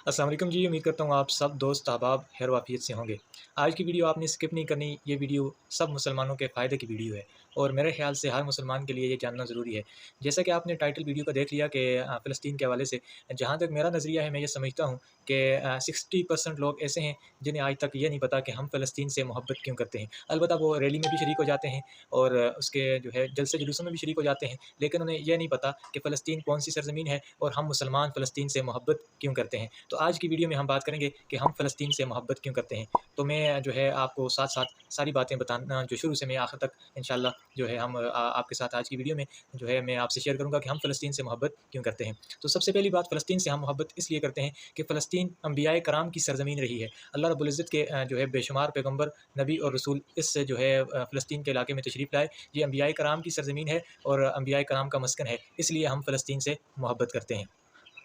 अस्सलाम वालेकुम जी। उम्मीद करता हूँ आप सब दोस्त अहबाब खैर वाफियत से होंगे। आज की वीडियो आपने स्किप नहीं करनी। ये वीडियो सब मुसलमानों के फ़ायदे की वीडियो है और मेरे ख़्याल से हर मुसलमान के लिए ये जानना ज़रूरी है। जैसा कि आपने टाइटल वीडियो का देख लिया कि फ़लस्तीन के हवाले से जहाँ तक मेरा नज़रिया है, मैं ये समझता हूँ कि 60% लोग ऐसे हैं जिन्हें आज तक ये नहीं पता कि हम फ़लस्तीन से मोहब्बत क्यों करते हैं। अलबत्ता वो रैली में भी शरीक हो जाते हैं और उसके जो है जलसे जुलूसों में भी शरीक हो जाते हैं, लेकिन उन्हें ये नहीं पता कि फ़लस्तीन कौन-सी सरज़मीन है और हम मुसलमान फ़लस्तीन से मोहब्बत क्यों करते हैं। तो आज की वीडियो में हम बात करेंगे कि हम फ़लस्तीन से मोहब्बत क्यों करते हैं। तो मैं जो है आपको साथ-साथ सारी बातें बताना जो शुरू से मैं आखिर तक इंशाअल्लाह जो है हम आपके साथ आज की वीडियो में जो है मैं आपसे शेयर करूँगा कि हम फ़लस्तीन से मोहब्बत क्यों करते हैं। तो सबसे पहली बात, फ़लस्तीन से हम मोहब्बत इसलिए करते हैं कि फ़लस्तीन अंबियाए कराम की सरज़मीन रही है। अल्लाह रब्बुल इज़्ज़त के जो है बेशुमार पैगम्बर, नबी और रसूल इस जो है फ़लस्तीन के इलाके में तशरीफ़ लाए। ये अंबियाए कराम की सरज़मीन है और अंबियाए कराम का मस्कन है, इसलिए हम फ़लस्तीन से मोहब्बत करते हैं।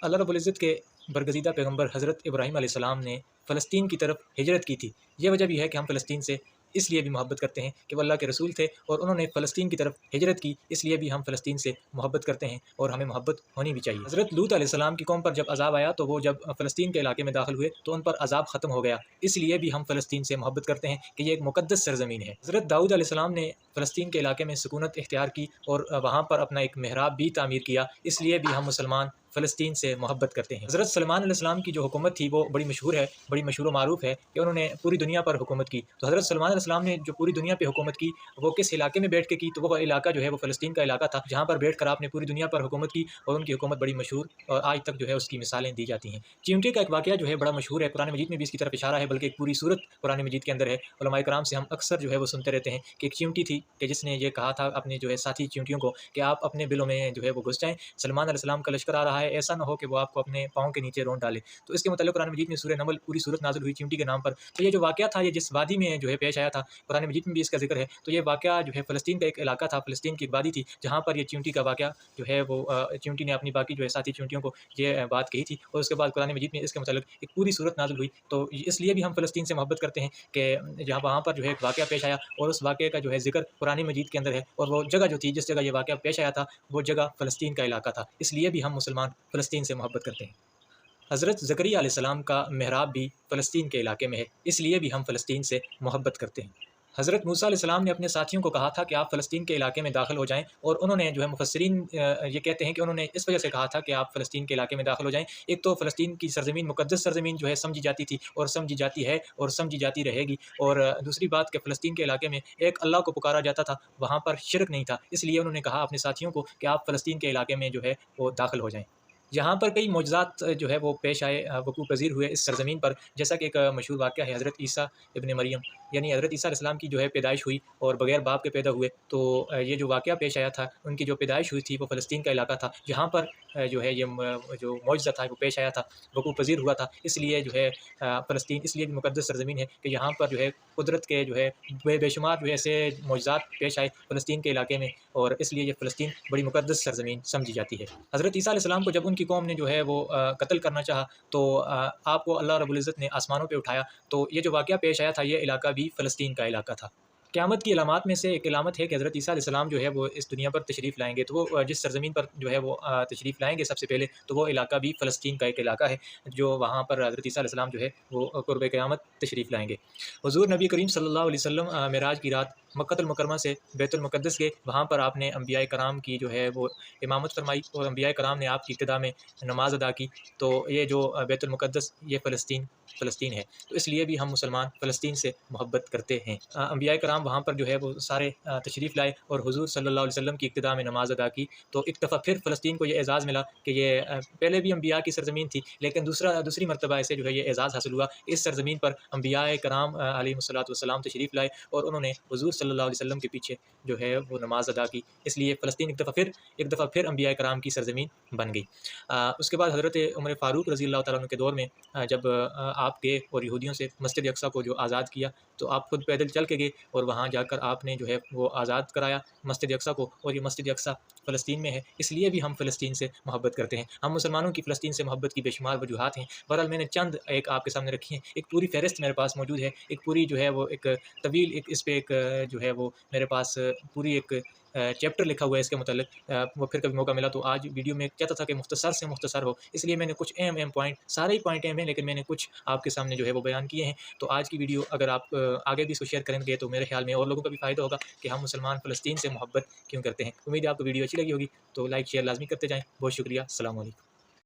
अल्लाह रब्बुल इज़्ज़त के बरगज़ीदा पैगम्बर हज़रत इब्राहीम अलैहिस्सलाम ने फ़लस्तीन की तरफ हिजरत की थी। ये वजह भी है कि हम फ़लस्तीन से इसलिए भी मोहब्बत करते हैं कि वो अल्लाह के रसूल थे और उन्होंने फ़लस्तीन की तरफ हिजरत की, इसलिए भी हम फ़लस्तीन से मोहब्बत करते हैं और हमें मोहब्बत होनी भी चाहिए। हज़रत लूत अलैहिस्सलाम की कौम पर जब अज़ाब आया तो वो जब फ़लस्तीन के इलाके में दाखिल हुए तो उन पर अज़ाब ख़त्म हो गया, इसलिए भी हम फ़लस्तीन से मोहब्बत करते हैं कि ये एक मुक़द्दस सरज़मीन है। हज़रत दाऊद अलैहिस्सलाम ने फ़लस्तीन के इलाके में सुकूनत इख्तियार की और वहाँ पर अपना एक मेहराब भी तामीर किया, इसलिए भी हम मुसलमान फ़लस्तीन से मोहब्बत करते हैं। हज़रत सलमान अलैहिस्सलाम की जो हुकूमत थी वो बड़ी मशहूर है, बड़ी मशहूर व मारूफ़ है कि उन्होंने पूरी दुनिया पर हुकूमत की। तो हज़रत सलमान अलैहिस्सलाम ने जो पूरी दुनिया पे हुकूमत की, वो किस इलाके में बैठ के की? तो वो इलाका जो है वो फ़लस्तीन का इलाका था, जहाँ पर बैठकर आपने पूरी दुनिया पर हुकूमत की और उनकी हुकूमत बड़ी मशहूर और आज तक जो है उसकी मिसालें दी जाती हैं। चिमटे का एक वाक़या जो है बड़ा मशहूर है, कुरान मजीद में भी इसकी तरफ इशारा है, बल्कि एक पूरी सूरत कुरान मजीद के अंदर है। उलमाए कराम से हम अक्सर जो है वो सुनते रहते हैं कि एक चिमटी थी कि जिसने ये कहा था अपने जो है साथी चिमटियों को कि आप अपने बिलों में जो है वो घुस जाएँ, सलमान अलैहिस्सलाम का लश्कर आ रहा है, ऐसा ना हो कि वो आपको अपने पाँव के नीचे रोंद डाले। तो इसके मुताल्लिक़ कुरान मजीद में सूरह नमल पूरी सूरत नाज़िल हुई चिमटी के नाम पर। तो ये जो वाक़या था, ये जिस वादी में जो है पेश आया था, कुरान मजीद में भी इसका ज़िक्र है। तो ये वाक़या जो है फ़लस्तीन का एक इलाका था, फ़लस्तीन की एक वादी थी, जहाँ पर ये चिमटी का वाक़या जो है वो चिमटी ने अपनी बाकी जो है साथी चिमटियों को ये बात कही थी और उसके बाद कुरान मजीद में इसके मुताल्लिक़ एक पूरी सूरत नाज़िल हुई। तो इसलिए भी हम फ़लस्तीन से मोहब्बत करते हैं कि जहाँ वहाँ पर जो है एक वाक़या पेश आया और उस वाक़ये का जो है ज़िक्र कुरान मजीद के अंदर है और वो जगह जो थी, जिस जगह ये वाक़या पेश आया था, वो जगह फ़लस्तीन का इलाका था। इसलिए भी हम मुसलमान फ़लस्तीन से मोहब्बत करते हैं। हज़रत ज़करिया अलैहिस्सलाम का मेहराब भी फ़लस्तीन के इलाके में है, इसलिए भी हम फ़लस्तीन से मोहब्बत करते हैं। हज़रत मूसा अलैहिस्सलाम ने अपने साथियों को कहा था कि आप फ़लस्तीन के इलाके में दाखिल हो जाएँ और उन्होंने जो है मुफ़स्सिरीन ये कहते हैं कि उन्होंने इस वजह से कहा था कि आप फ़लस्तीन के इलाके में दाखिल हो जाएँ। एक तो फ़लस्तीन की सरज़मीन मुक़द्दस सरज़मीन जो है समझी जाती थी और समझी जाती है और समझी जाती रहेगी, और दूसरी बात कि फ़लस्तीन के इलाके में एक अल्लाह को पुकारा जाता था, वहाँ पर शिर्क नहीं था। इसलिए उन्होंने कहा अपने साथियों को कि आप फ़लस्तीन के इलाके में जो है वो दाखिल हो जाएँ। यहाँ पर कई मौजज़ात जो है वो पेश आए, वक़ूअ पज़ीर हुए इस सरज़मीन पर, जैसा कि एक मशहूर वाक़या है हज़रत ईसा इब्न मरियम, यानी हज़रत ईसा अलैहिस्सलाम की जो है पैदाइश हुई और बग़ैर बाप के पैदा हुए। तो ये जो वाक़या पेश आया था, उनकी जो पैदाइश हुई थी वो फ़लस्तीन का इलाका था, जहाँ पर जो है ये जो मौजज़ा था वो पेश आया था, वक़ूअ पज़ीर हुआ था। इसलिए जो है फ़लस्तीन इसलिए भी मुक़द्दस सरज़मीन है कि यहाँ पर जो है कुदरत के जो है बेशुमार जो है ऐसे मौजज़ात पेश आए फ़लस्तीन के इलाके में, और इसलिए ये फ़लस्तीन बड़ी मुक़द्दस सरज़मीन समझी जाती है। हज़रत ईसा अलैहिस्सलाम को जब उनकी कौम ने जो है वो कत्ल करना चाहा, तो आपको अल्लाह रब्बुल इज़्ज़त ने आसमानों पे उठाया। तो ये जो वाक़या पेश आया था, ये इलाका भी फ़लस्तीन का इलाका था। क़यामत की अलामात में से एक अलामत है कि हज़रत ईसा अलैहिस्सलाम जो है वो इस दुनिया पर तशरीफ़ लाएँगे। तो वो जिस सरज़मीन पर जो है वो तशरीफ़ लाएँगे सबसे पहले, तो वो इलाका भी फ़लस्तीन का एक इलाका है, जो वहाँ पर हज़रत ईसा अलैहिस्सलाम जो है वो क़ुर्ब क़यामत तशरीफ़ लाएँगे। हुज़ूर नबी करीम सल्लल्लाहु अलैहि वसल्लम मेराज की रात मक्कतुल मुकर्रमा से बैतुल मुक़द्दस गए। वहाँ पर आपने अंबियाए कराम की जो है वो इमामत फ़रमाई और अंबियाए कराम ने आपकी इब्तिदा में नमाज़ अदा की। तो ये जो बैतुल मुक़द्दस ये फ़लस्तीन है। तो इसलिए भी हम मुसलमान फ़लस्तीन से मोहब्बत करते हैं। अंबियाए कराम वहाँ पर जो है वो सारे तशरीफ़ लाए और हुज़ूर सल्लल्लाहु अलैहि वसल्लम की इब्तिदा में नमाज़ अदा की। तो एक दफ़ा फिर फ़लस्तीन को ये एज़ाज़ मिला कि ये पहले भी अंबिया की सरज़मीन थी, लेकिन दूसरी मरतबा ऐसे जो है ये एज़ाज़ हासिल हुआ। इस सरज़मीन पर अंबियाए कराम अलैहिमुस्सलातु वस्सलाम तशरीफ़ लाए और उन्होंने हुज़ूर सल्लल्लाहु अलैहि वसल्लम के पीछे जो है वो नमाज़ अदा की। इसलिए फ़लस्तीन एक दफ़ा फिर अंबियाए कराम की सरज़मीन बन गई। उसके बाद हज़रत उमर फ़ारूक रज़ी अल्लाह तआला अन्हु के दौर में जब आप गए और यहूदियों से मस्जिद अक़सा को जो आज़ाद किया, तो आप खुद पैदल चल के गए और वहाँ जाकर आपने जो है वो आज़ाद कराया मस्जिद अक़सा को, और ये मस्जिद अक़सा फ़लस्तीन में है। इसलिए भी हम फ़लस्तीन से मोहब्बत करते हैं। हम मुसलमानों की फ़लस्तीन से मोहब्बत की बेशुमार वजूहात हैं। बहरहाल मैंने चंद एक आपके सामने रखी हैं। एक पूरी फ़हरिस्त मेरे पास मौजूद है, एक पूरी जो है वो एक तवील एक इस पे एक जो है वो मेरे पास पूरी एक चैप्टर लिखा हुआ है इसके मुतालिक। वो फिर कभी मौका मिला तो आज वीडियो में चाहता था कि मुख्तसर से मुख्तसर हो, इसलिए मैंने कुछ अहम पॉइंट, सारे ही पॉइंट अहम हैं लेकिन मैंने कुछ आपके सामने जो है वो बयान किए हैं। तो आज की वीडियो अगर आप आगे भी इसको शेयर करेंगे तो मेरे ख्याल में और लोगों का भी फ़ायदा होगा कि हम मुसलमान फ़लस्तीन से मोहब्बत क्यों करते हैं। उम्मीद है आपको वीडियो अच्छी लगी होगी, तो लाइक शेयर लाज़मी करते जाएँ। बहुत शुक्रिया। अस्सलाम वालेकुम।